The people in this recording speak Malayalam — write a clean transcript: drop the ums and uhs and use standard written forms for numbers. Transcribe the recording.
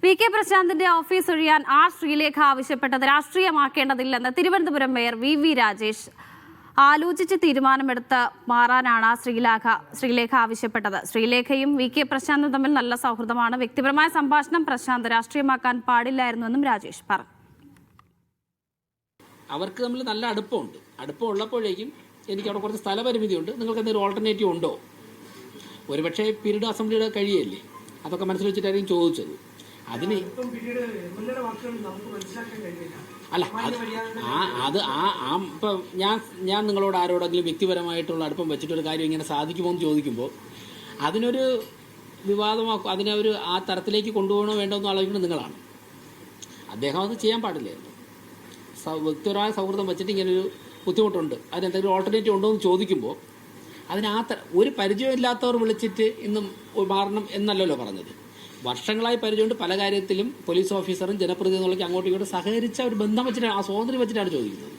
വി കെ പ്രശാന്തിന്റെ ഓഫീസ് ഒഴിയാൻ ആർ ശ്രീലേഖ ആവശ്യപ്പെട്ടത് രാഷ്ട്രീയമാക്കേണ്ടതില്ലെന്ന് തിരുവനന്തപുരം മേയർ വി രാജേഷ്. ആലോചിച്ച് തീരുമാനമെടുത്ത് മാറാനാണ് ശ്രീലേഖ ആവശ്യപ്പെട്ടത്. ശ്രീലേഖയും വി കെ പ്രശാന്തും തമ്മിൽ നല്ല സൗഹൃദമാണ്. വ്യക്തിപരമായ സംഭാഷണം പ്രശാന്ത് രാഷ്ട്രീയമാക്കാൻ പാടില്ലായിരുന്നുവെന്നും രാജേഷ് പറഞ്ഞു. അവർക്ക് തമ്മിൽ നല്ല അടുപ്പമുണ്ട്. അടുപ്പമുള്ളപ്പോഴേക്കും എനിക്ക് അവിടെ കുറച്ച് സ്ഥലപരിമിതിയുണ്ട്, നിങ്ങൾക്ക് എന്തെങ്കിലും ഓൾട്ടർനേറ്റീവ് ഉണ്ടോ? ഒരുപക്ഷെ പീരീഡ് അസംബ്ലിയുടെ കഴിയല്ലേ, അതൊക്കെ മനസ്സിൽ വെച്ചിട്ടായിരിക്കും ചോദിച്ചത്. അതിന് അല്ല ഇപ്പം ഞാൻ നിങ്ങളോട് ആരോടെങ്കിലും വ്യക്തിപരമായിട്ടുള്ള അടുപ്പം വെച്ചിട്ടൊരു കാര്യം ഇങ്ങനെ സാധിക്കുമോ എന്ന് ചോദിക്കുമ്പോൾ അതിനൊരു വിവാദമാക്കും, അതിനെ ഒരു ആ തരത്തിലേക്ക് കൊണ്ടുപോകണോ വേണ്ടോ എന്ന് ആലോചിക്കുന്നത് നിങ്ങളാണ്. അദ്ദേഹം അത് ചെയ്യാൻ പാടില്ലായിരുന്നു. വ്യക്തിപരമായ സൗഹൃദം വെച്ചിട്ട് ഇങ്ങനൊരു ബുദ്ധിമുട്ടുണ്ട്, അതിനെന്തെങ്കിലും ഓൾട്ടർനേറ്റീവ് ഉണ്ടോ എന്ന് ചോദിക്കുമ്പോൾ അതിന് ഒരു പരിചയമില്ലാത്തവർ വിളിച്ചിട്ട് ഇന്നും മാറണം എന്നല്ലല്ലോ പറഞ്ഞത്. വർഷങ്ങളായി പരിചയമുണ്ട്, പല കാര്യത്തിലും പോലീസ് ഓഫീസറും ജനപ്രതിനിധികളൊക്കെ അങ്ങോട്ടും ഇങ്ങോട്ടും സഹകരിച്ച ഒരു ബന്ധം വെച്ചിട്ടാണ്, ആ സ്വാതന്ത്ര്യം വെച്ചിട്ടാണ് ചോദിക്കുന്നത്.